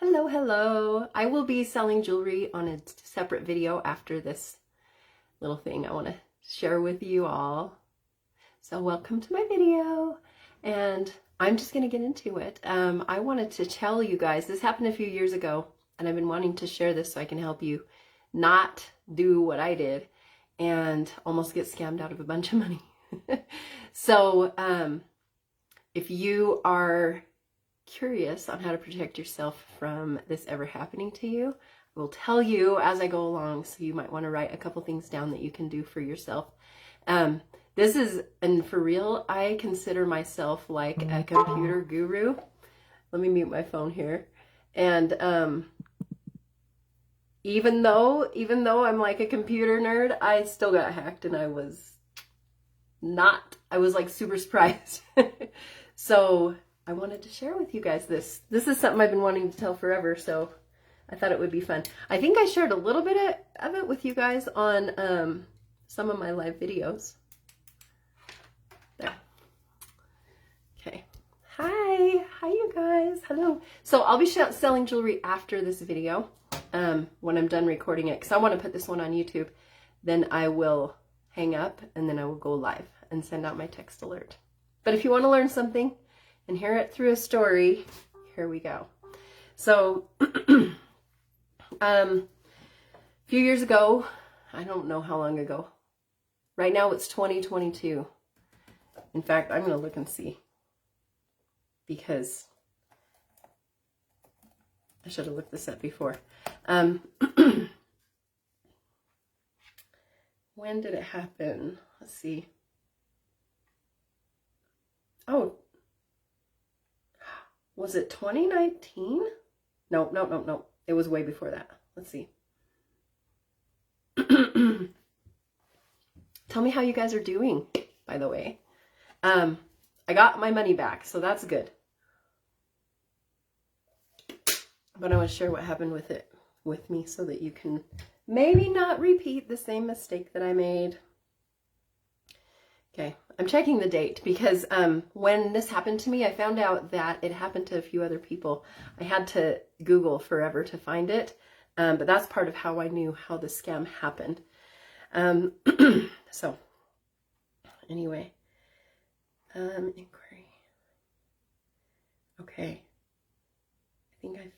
Hello, hello. I will be selling jewelry on a separate video after this little thing I want to share with you all. So welcome to my video, and I'm just going to get into it. I wanted to tell you guys, this happened a few years ago, and I've been wanting to share this so I can help you not do what I did and almost get scammed out of a bunch of money. So if you are curious on how to protect yourself from this ever happening to you, I will tell you as I go along, so you might want to write a couple things down that you can do for yourself. This is, and for real, I consider myself like a computer guru. Let me mute my phone here. And even though I'm like a computer nerd, I still got hacked, and I was like super surprised. So I wanted to share with you guys this. This is something I've been wanting to tell forever, so I thought it would be fun. I think I shared a little bit of it with you guys on some of my live videos. There. Okay. Hi you guys. Hello. So I'll be selling jewelry after this video when I'm done recording it, because I want to put this one on YouTube. Then I will hang up, and then I will go live and send out my text alert. But if you want to learn something and hear it through a story, here we go. So a few years ago, I don't know how long ago. Right now it's 2022. In fact, I'm going to look and see, because I should have looked this up before. When did it happen? Let's see. Oh, was it 2019? No. It was way before that. Let's see. Tell me how you guys are doing, by the way. I got my money back, so that's good. But I want to share what happened with it with me so that you can maybe not repeat the same mistake that I made. Okay, I'm checking the date because when this happened to me, I found out that it happened to a few other people. I had to Google forever to find it, but that's part of how I knew how the scam happened. So, anyway, inquiry. Okay, I think I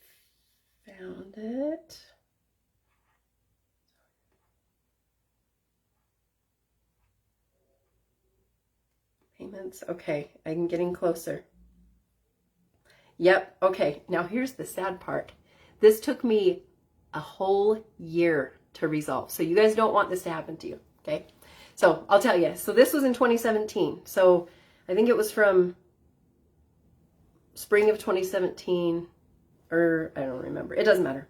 found it. Payments. Okay, I'm getting closer. Yep. Okay, now here's the sad part. This took me a whole year to resolve. So you guys don't want this to happen to you. Okay, so I'll tell you. So this was in 2017. So I think it was from spring of 2017, or I don't remember. It doesn't matter.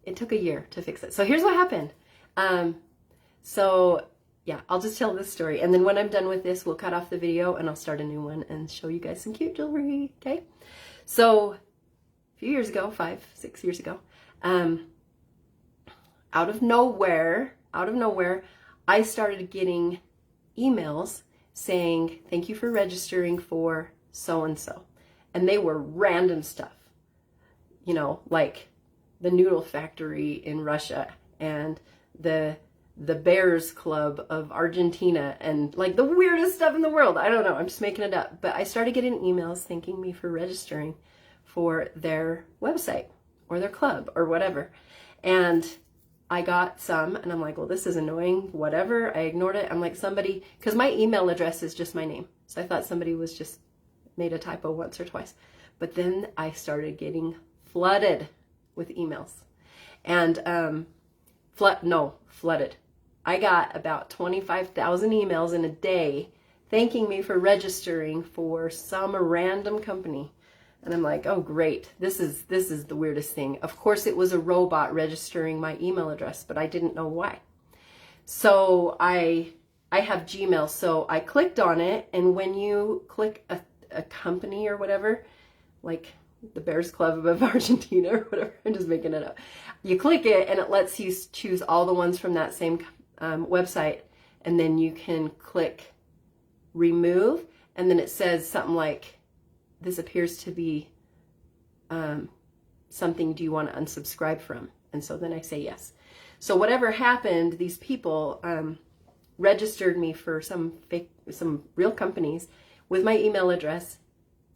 It took a year to fix it. So here's what happened. Yeah, I'll just tell this story, and then when I'm done with this, we'll cut off the video and I'll start a new one and show you guys some cute jewelry, okay? So, a few years ago, 5-6 years ago, out of nowhere, I started getting emails saying, thank you for registering for so-and-so. And they were random stuff, you know, like the noodle factory in Russia and the Bears Club of Argentina, and like the weirdest stuff in the world. I don't know, I'm just making it up. But I started getting emails thanking me for registering for their website or their club or whatever. And I got some, and I'm like, well, this is annoying, whatever. I ignored it. I'm like, somebody, because my email address is just my name. So I thought somebody was just made a typo once or twice. But then I started getting flooded with emails. And flooded. I got about 25,000 emails in a day thanking me for registering for some random company. And I'm like, oh great, this is the weirdest thing. Of course it was a robot registering my email address, but I didn't know why. So I have Gmail, so I clicked on it, and when you click a company or whatever, like the Bears Club of Argentina or whatever, I'm just making it up. You click it and it lets you choose all the ones from that same website, and then you can click remove, and then it says something like, this appears to be something do you want to unsubscribe from? And so then I say yes. So whatever happened, these people registered me for some real companies with my email address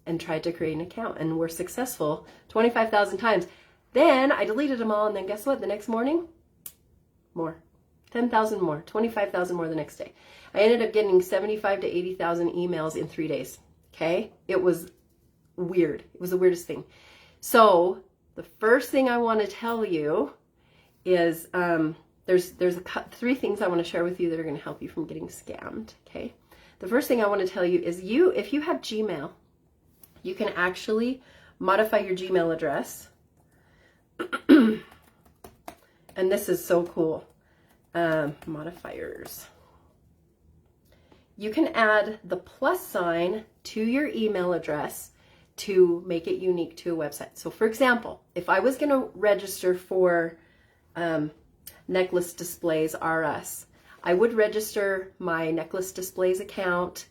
and tried to create an account, and were successful 25,000 times. Then I deleted them all, and then guess what? The next morning, more. 10,000 more, 25,000 more the next day. I ended up getting 75 to 80,000 emails in 3 days. Okay? It was weird. It was the weirdest thing. So the first thing I want to tell you is there's three things I want to share with you that are going to help you from getting scammed. Okay? The first thing I want to tell you is if you have Gmail, you can actually modify your Gmail address. And this is so cool. Modifiers. You can add the plus sign to your email address to make it unique to a website. So for example, if I was going to register for Necklace Displays RS, I would register my Necklace Displays account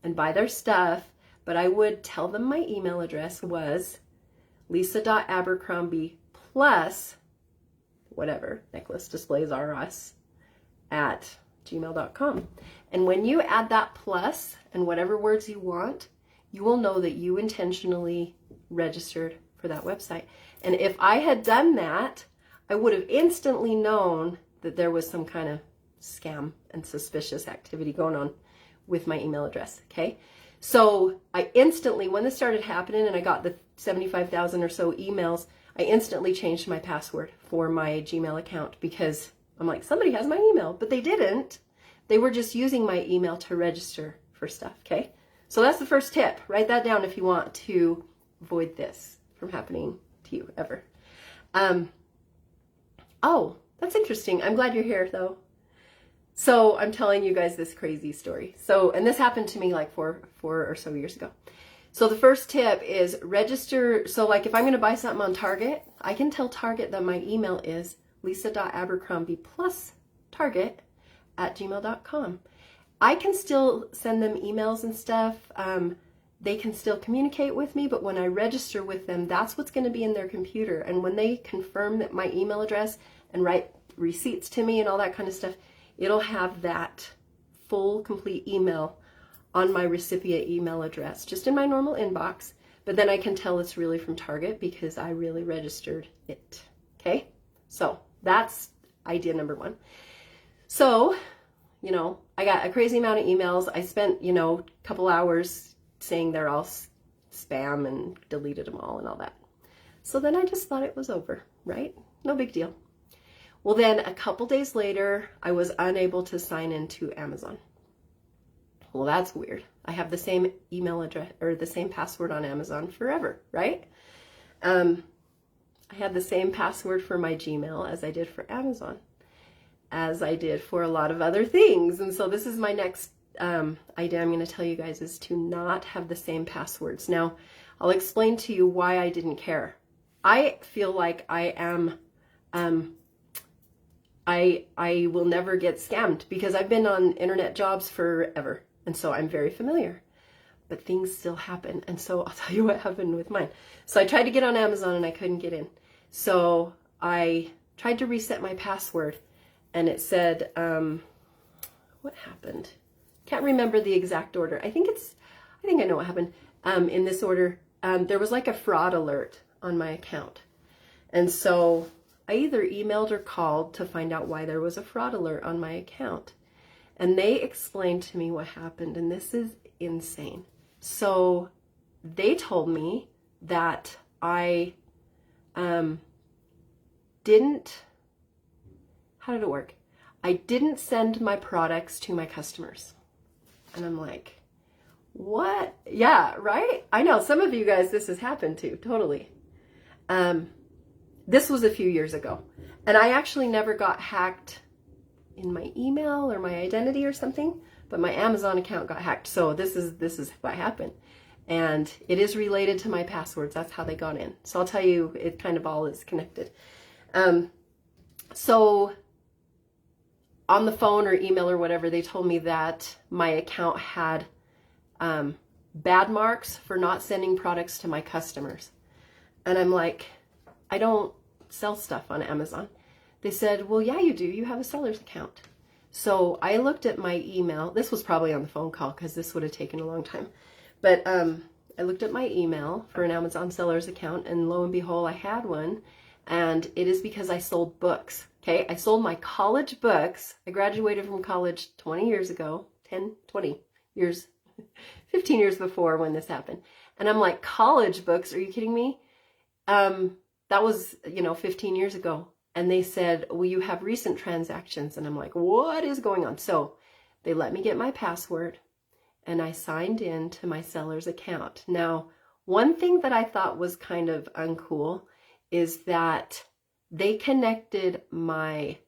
and buy their stuff, but I would tell them my email address was lisa.abercrombie plus whatever, Necklace Displays RS at gmail.com. And when you add that plus and whatever words you want, you will know that you intentionally registered for that website. And if I had done that, I would have instantly known that there was some kind of scam and suspicious activity going on with my email address. Okay. So I instantly, when this started happening and I got the 75,000 or so emails, I instantly changed my password for my Gmail account, because I'm like, somebody has my email, but they didn't. They were just using my email to register for stuff. Okay. So that's the first tip. Write that down if you want to avoid this from happening to you ever. Oh, that's interesting. I'm glad you're here though. So I'm telling you guys this crazy story. So, and this happened to me like four or so years ago. So the first tip is register. So like if I'm going to buy something on Target, I can tell Target that my email is lisa.abercrombie plus Target at gmail.com. I can still send them emails and stuff. They can still communicate with me, but when I register with them, that's what's going to be in their computer. And when they confirm that my email address and write receipts to me and all that kind of stuff, it'll have that full, complete email on my recipient email address, just in my normal inbox. But then I can tell it's really from Target because I really registered it. Okay? So that's idea number one. So, you know, I got a crazy amount of emails. I spent, you know, a couple hours saying they're all spam and deleted them all and all that. So then I just thought it was over, right? No big deal. Well, then a couple days later, I was unable to sign into Amazon. Well, that's weird. I have the same email address or the same password on Amazon forever, right? I had the same password for my Gmail as I did for Amazon, as I did for a lot of other things. And so this is my next idea I'm going to tell you guys, is to not have the same passwords. Now, I'll explain to you why I didn't care. I feel like I am, I will never get scammed because I've been on internet jobs forever. And so I'm very familiar, but things still happen. And so I'll tell you what happened with mine. So I tried to get on Amazon and I couldn't get in. So I tried to reset my password and it said, what happened? Can't remember the exact order. I think I know what happened. In this order, there was like a fraud alert on my account. And so I either emailed or called to find out why there was a fraud alert on my account. And they explained to me what happened, and this is insane. So they told me that I didn't, how did it work? I didn't send my products to my customers. And I'm like, what? Yeah, right? I know some of you guys this has happened to, totally. This was a few years ago. And I actually never got hacked in my email or my identity or something, but my Amazon account got hacked. So this is what happened. And it is related to my passwords. That's how they got in. So I'll tell you, it kind of all is connected. So on the phone or email or whatever, they told me that my account had bad marks for not sending products to my customers. And I'm like, I don't sell stuff on Amazon. They said, well, yeah, you do. You have a seller's account. So I looked at my email. This was probably on the phone call because this would have taken a long time. But I looked at my email for an Amazon seller's account, and lo and behold, I had one. And it is because I sold books. Okay, I sold my college books. I graduated from college 20 years ago, 10, 20 years, 15 years before when this happened. And I'm like, college books? Are you kidding me? That was, 15 years ago. And they said, well, you have recent transactions. And I'm like, what is going on? So they let me get my password and I signed in to my seller's account. Now, one thing that I thought was kind of uncool is that they connected my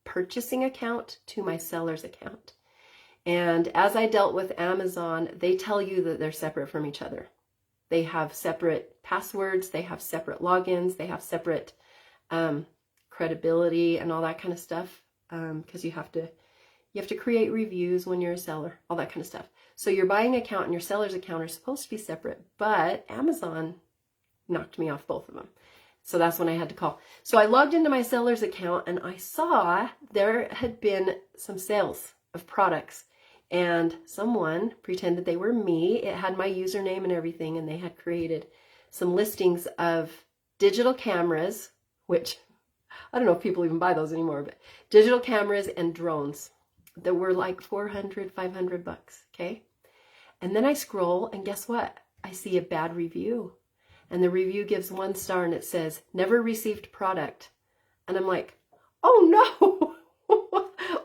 purchasing account to my seller's account. And as I dealt with Amazon, they tell you that they're separate from each other. They have separate passwords, they have separate logins, they have separate credibility and all that kind of stuff, because you have to create reviews when you're a seller, all that kind of stuff. So your buying account and your seller's account are supposed to be separate, but Amazon knocked me off both of them. So that's when I had to call. So I logged into my seller's account and I saw there had been some sales of products, and someone pretended they were me. It had my username and everything, and they had created some listings of digital cameras, which I don't know if people even buy those anymore, but digital cameras and drones that were like $400, $500, okay? And then I scroll and guess what? I see a bad review. And the review gives 1 star and it says, never received product. And I'm like, oh no,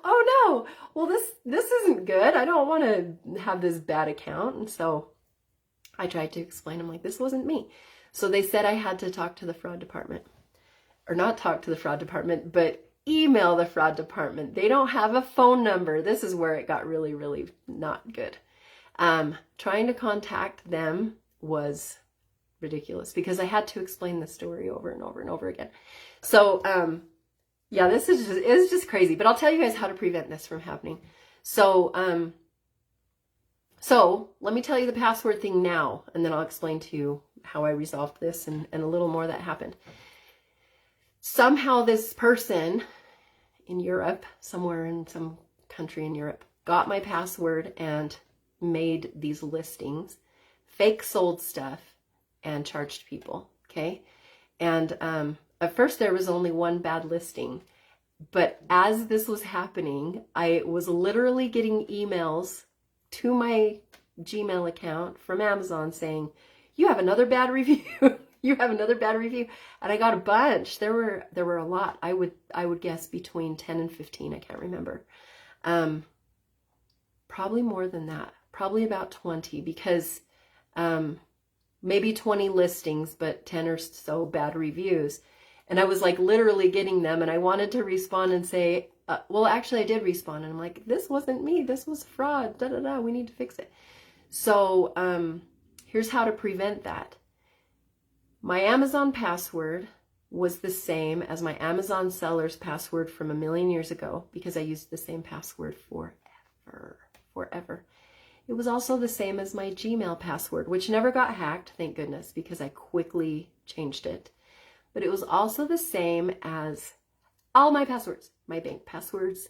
oh no. Well, this isn't good. I don't want to have this bad account. And so I tried to explain. I'm like, this wasn't me. So they said I had to talk to the fraud department. Or not talk to the fraud department, but email the fraud department. They don't have a phone number. This is where it got really, really not good. Trying to contact them was ridiculous because I had to explain the story over and over and over again. So, yeah, it's just crazy, but I'll tell you guys how to prevent this from happening. So let me tell you the password thing now, and then I'll explain to you how I resolved this and a little more that happened. Somehow this person in Europe, somewhere in some country in Europe, got my password and made these listings, fake sold stuff, and charged people, okay? And at first there was only one bad listing, but as this was happening, I was literally getting emails to my Gmail account from Amazon saying, you have another bad review. You have another bad review. And I got a bunch. There were a lot. I would guess between 10 and 15. I can't remember. Probably more than that. Probably about 20 because maybe 20 listings, but 10 or so bad reviews. And I was like literally getting them, and I wanted to respond and say, well, actually I did respond, and I'm like, this wasn't me. This was fraud. Da da da. We need to fix it. So here's how to prevent that. My Amazon password was the same as my Amazon seller's password from a million years ago because I used the same password forever. It was also the same as my Gmail password, which never got hacked, thank goodness, because I quickly changed it. But it was also the same as all my passwords, my bank passwords,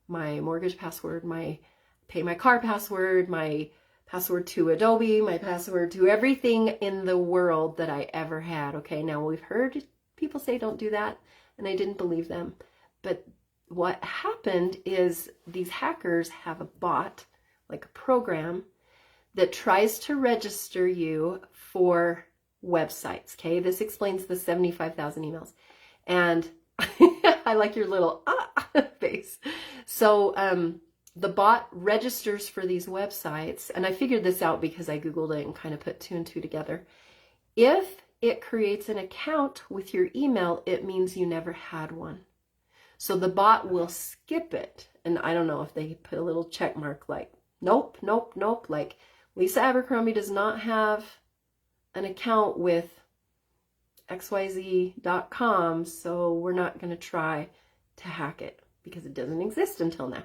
my mortgage password, my pay my car password, my password to Adobe, my password to everything in the world that I ever had. Okay, now we've heard people say don't do that, and I didn't believe them. But what happened is these hackers have a bot, like a program, that tries to register you for websites. Okay, this explains the 75,000 emails. And I like your little face. So the bot registers for these websites, and I figured this out because I Googled it and kind of put 2 and 2 together. If it creates an account with your email, it means you never had one. So the bot will skip it. And I don't know if they put a little check mark like, nope, nope, nope. Like Lisa Abercrombie does not have an account with xyz.com, so we're not going to try to hack it because it doesn't exist until now.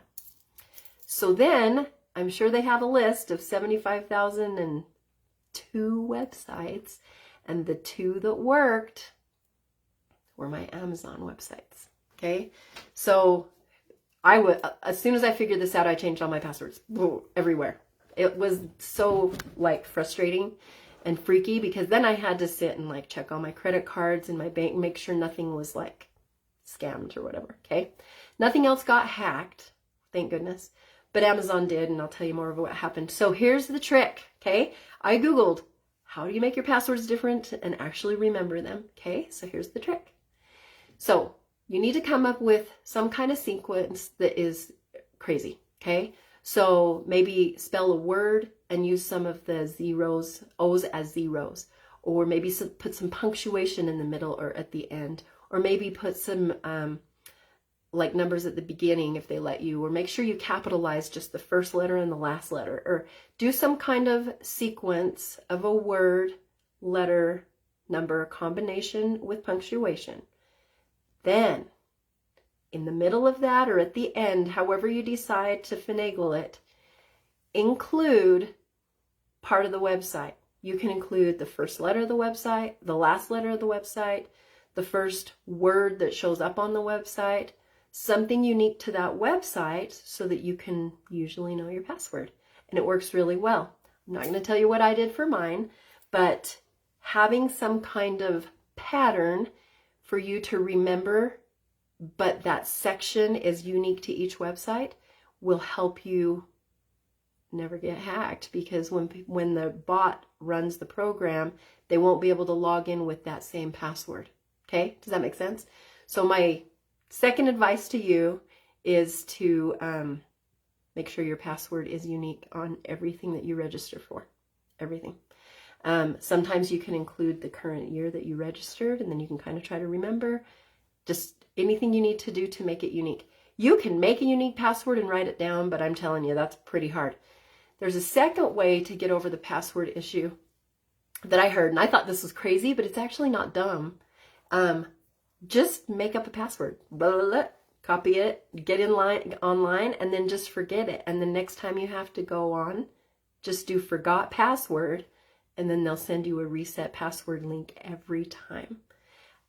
So then I'm sure they have a list of 75,002 websites, and the 2 that worked were my Amazon websites. Okay, so as soon as I figured this out, I changed all my passwords everywhere. It was so like frustrating and freaky, because then I had to sit and like check all my credit cards and my bank, make sure nothing was like scammed or whatever. Okay, nothing else got hacked, thank goodness, but Amazon did, and I'll tell you more of what happened. So here's the trick. Okay, I googled how do you make your passwords different and actually remember them. Okay, so here's the trick. So you need to come up with some kind of sequence that is crazy. Okay, so maybe spell a word and use some of the zeros, O's as zeros, or maybe put some punctuation in the middle or at the end, or maybe put some like numbers at the beginning if they let you, or make sure you capitalize just the first letter and the last letter, or do some kind of sequence of a word, letter, number combination with punctuation. Then in the middle of that, or at the end, however you decide to finagle it, include part of the website. You can include the first letter of the website, the last letter of the website, the first word that shows up on the website, something unique to that website so that you can usually know your password. And it works really well. I'm not going to tell you what I did for mine, but having some kind of pattern for you to remember, but that section is unique to each website, will help you never get hacked, because when the bot runs the program, they won't be able to log in with that same password. Okay, does that make sense? So my second advice to you is to make sure your password is unique on everything that you register for. Everything. Sometimes you can include the current year that you registered, and then you can kind of try to remember just anything you need to do to make it unique. You can make a unique password and write it down, but I'm telling you, that's pretty hard. There's a second way to get over the password issue that I heard, and I thought this was crazy, but it's actually not dumb. Just make up a password, blah, blah, blah, copy it, get online, and then just forget it. And the next time you have to go on, just do forgot password, and then they'll send you a reset password link every time.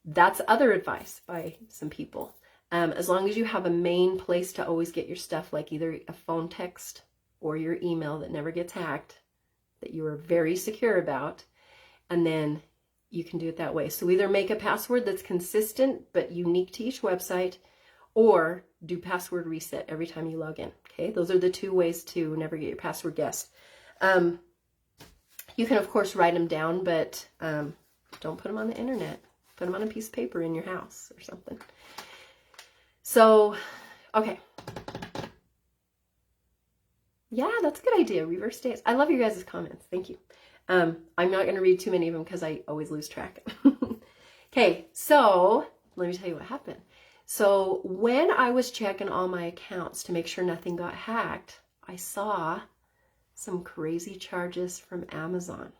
That's other advice by some people. As long as you have a main place to always get your stuff, like either a phone text or your email that never gets hacked, that you are very secure about, and then you can do it that way. So either make a password that's consistent but unique to each website, or do password reset every time you log in. Okay, those are the two ways to never get your password guessed. You can of course write them down, but don't put them on the internet. Put them on a piece of paper in your house or something. So, okay. Yeah, that's a good idea. Reverse dates. I love your guys' comments. Thank you. I'm not going to read too many of them because I always lose track. Okay, so let me tell you what happened. So when I was checking all my accounts to make sure nothing got hacked, I saw some crazy charges from Amazon.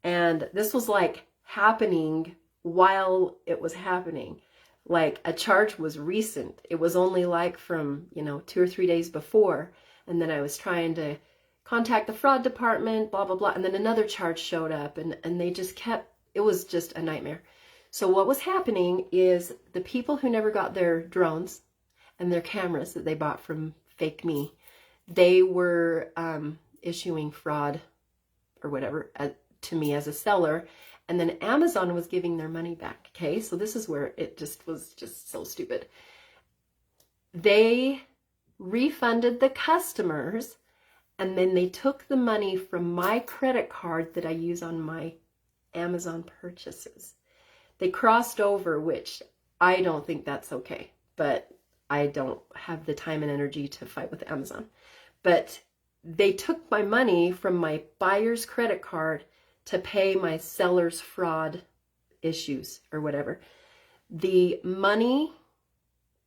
And this was like happening while it was happening. Like a charge was recent. It was only like from, 2 or 3 days before. And then I was trying to contact the fraud department, blah, blah, blah. And then another charge showed up, and they just it was just a nightmare. So what was happening is the people who never got their drones and their cameras that they bought from Fake Me, they were issuing fraud or whatever to me as a seller. And then Amazon was giving their money back. Okay, so this is where it was just so stupid. They refunded the customers, and then they took the money from my credit card that I use on my Amazon purchases. They crossed over, which I don't think that's okay, but I don't have the time and energy to fight with Amazon. But they took my money from my buyer's credit card to pay my seller's fraud issues or whatever. The money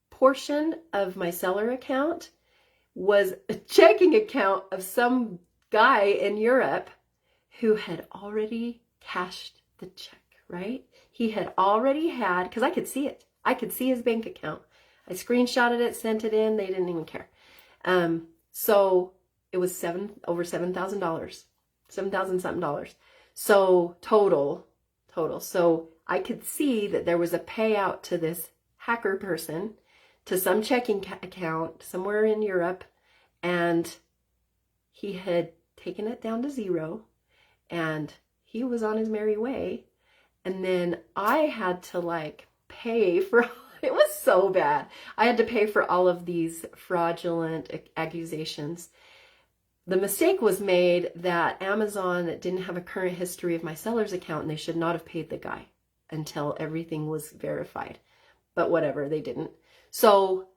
portion of my seller account was a checking account of some guy in Europe who had already cashed the check, right? He had already had, because I could see it. I could see his bank account. I screenshotted it, sent it in. They didn't even care. So it was over $7,000, $7,000 something. So total. So I could see that there was a payout to this hacker person to some checking account somewhere in Europe, and he had taken it down to zero, and he was on his merry way. And then I had to like pay for, it was so bad. I had to pay for all of these fraudulent accusations. The mistake was made that Amazon didn't have a current history of my seller's account, and they should not have paid the guy until everything was verified. But whatever, they didn't. So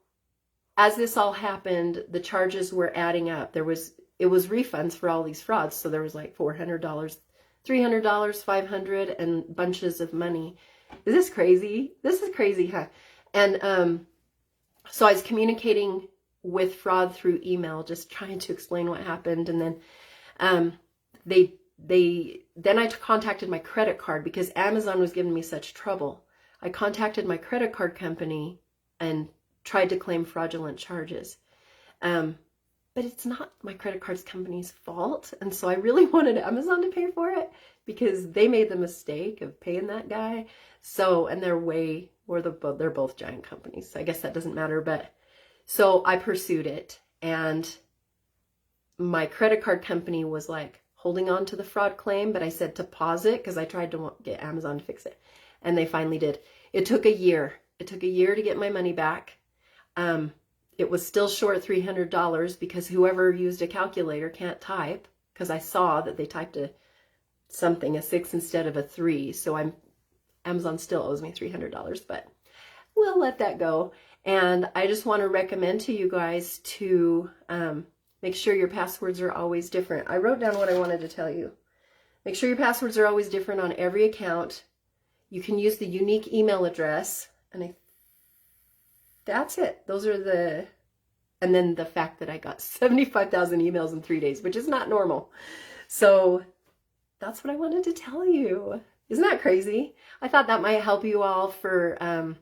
as this all happened, the charges were adding up. It was refunds for all these frauds. So there was like $400, $300, $500, and bunches of money. Is this crazy? This is crazy, huh? And so I was communicating with fraud through email, just trying to explain what happened. And then then I contacted my credit card because Amazon was giving me such trouble. I contacted my credit card company and tried to claim fraudulent charges. But it's not my credit card company's fault. And so I really wanted Amazon to pay for it because they made the mistake of paying that guy. So, and they're both giant companies. So I guess that doesn't matter. But so I pursued it, and my credit card company was like holding on to the fraud claim, but I said to pause it because I tried to get Amazon to fix it. And they finally did. It took a year. It took a year to get my money back. It was still short $300 because whoever used a calculator can't type, because I saw that they typed a 6 instead of a 3. So Amazon still owes me $300, but we'll let that go. And I just want to recommend to you guys to make sure your passwords are always different. I wrote down what I wanted to tell you. Make sure your passwords are always different on every account. You can use the unique email address, and that's it. Those are and then the fact that I got 75,000 emails in 3 days, which is not normal. So that's what I wanted to tell you. Isn't that crazy? I thought that might help you all for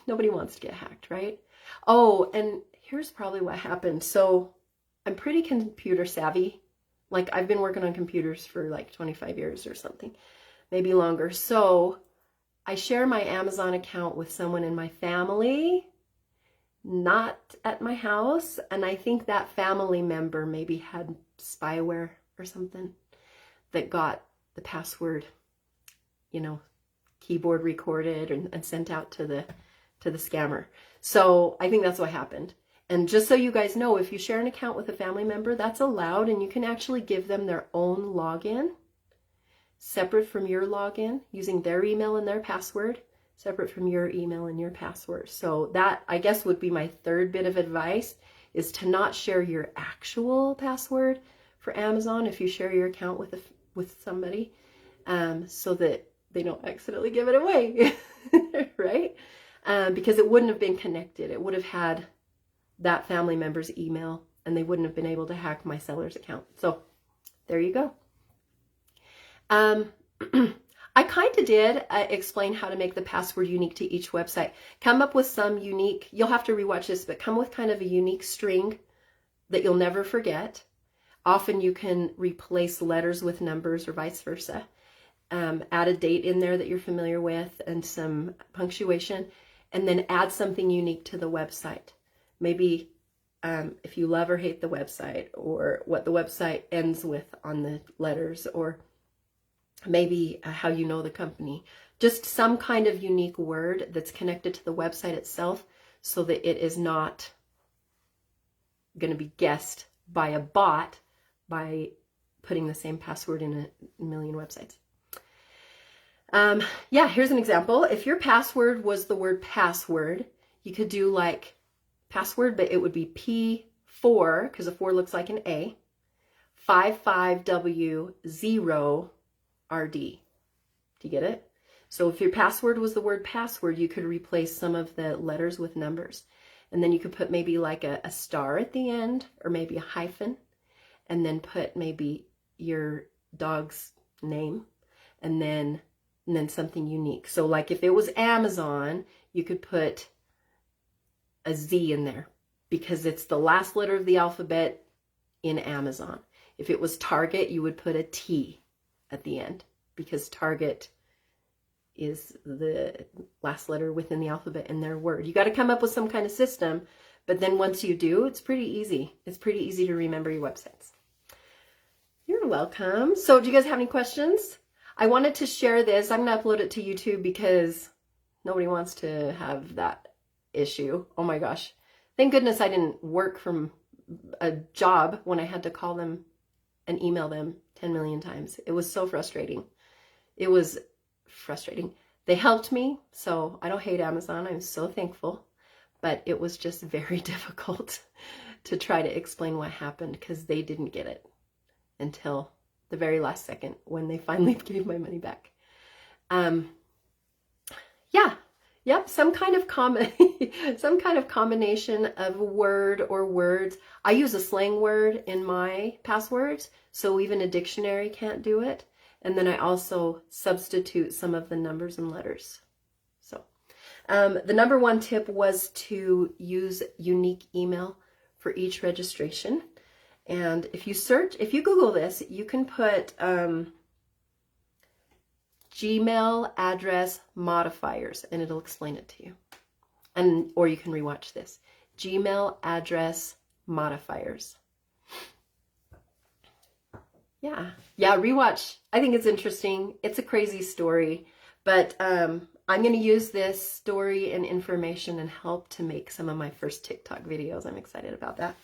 nobody wants to get hacked, right? Oh, and here's probably what happened. So I'm pretty computer savvy. Like, I've been working on computers for like 25 years or something, maybe longer. So I share my Amazon account with someone in my family, not at my house. And I think that family member maybe had spyware or something that got the password, keyboard recorded and sent out to the scammer. So I think that's what happened. And just so you guys know, if you share an account with a family member, that's allowed, and you can actually give them their own login, separate from your login, using their email and their password, separate from your email and your password. So that, I guess, would be my third bit of advice, is to not share your actual password for Amazon if you share your account with somebody, so that they don't accidentally give it away, right? Because it wouldn't have been connected. It would have had that family member's email, and they wouldn't have been able to hack my seller's account. So there you go. I kind of did explain how to make the password unique to each website. Come up with some unique, you'll have to rewatch this, but come with kind of a unique string that you'll never forget. Often you can replace letters with numbers or vice versa. Add a date in there that you're familiar with and some punctuation, and then add something unique to the website. Maybe if you love or hate the website, or what the website ends with on the letters, or maybe how you know the company. Just some kind of unique word that's connected to the website itself, so that it is not going to be guessed by a bot by putting the same password in a million websites. Yeah, here's an example. If your password was the word password, you could do like password, but it would be P4, because a 4 looks like an A, 55W0RD. Do you get it? So if your password was the word password, you could replace some of the letters with numbers. And then you could put maybe like a star at the end, or maybe a hyphen, and then put maybe your dog's name, and then something unique. So like if it was Amazon, you could put a Z in there because it's the last letter of the alphabet in Amazon. If it was Target, you would put a T at the end because Target is the last letter within the alphabet in their word. You got to come up with some kind of system, but then once you do, it's pretty easy. It's pretty easy to remember your websites. You're welcome. So do you guys have any questions? I wanted to share this. I'm going to upload it to YouTube because nobody wants to have that issue. Oh my gosh. Thank goodness I didn't work from a job when I had to call them and email them 10 million times. It was so frustrating. It was frustrating. They helped me, so I don't hate Amazon. I'm so thankful. But it was just very difficult to try to explain what happened because they didn't get it until the very last second when they finally gave my money back. Yep, some kind of combination of word or words. I use a slang word in my passwords, so even a dictionary can't do it. And then I also substitute some of the numbers and letters. So the number one tip was to use unique email for each registration. And if you Google this, you can put Gmail address modifiers, and it'll explain it to you. Or you can rewatch this. Gmail address modifiers. Yeah, rewatch. I think it's interesting. It's a crazy story, but I'm going to use this story and information and help to make some of my first TikTok videos. I'm excited about that.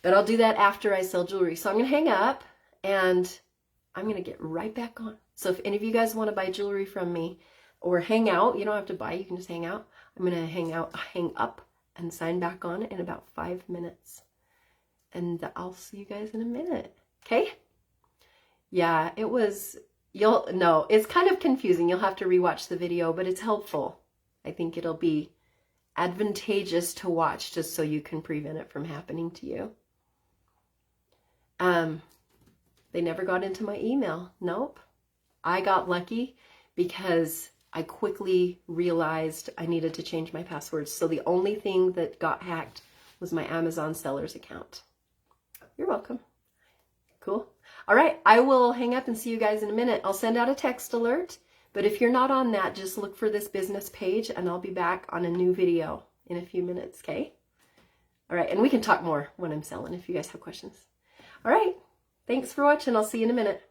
But I'll do that after I sell jewelry. So I'm going to hang up and I'm going to get right back on. So if any of you guys want to buy jewelry from me or hang out, you don't have to buy, you can just hang out. I'm going to hang up and sign back on in about 5 minutes. And I'll see you guys in a minute. Okay? Yeah, it's kind of confusing. You'll have to rewatch the video, but it's helpful. I think it'll be advantageous to watch just so you can prevent it from happening to you. They never got into my email. Nope. I got lucky because I quickly realized I needed to change my passwords. So the only thing that got hacked was my Amazon seller's account. You're welcome. Cool. All right. I will hang up and see you guys in a minute. I'll send out a text alert, but if you're not on that, just look for this business page and I'll be back on a new video in a few minutes. Okay. All right. And we can talk more when I'm selling if you guys have questions. All right. Thanks for watching. I'll see you in a minute.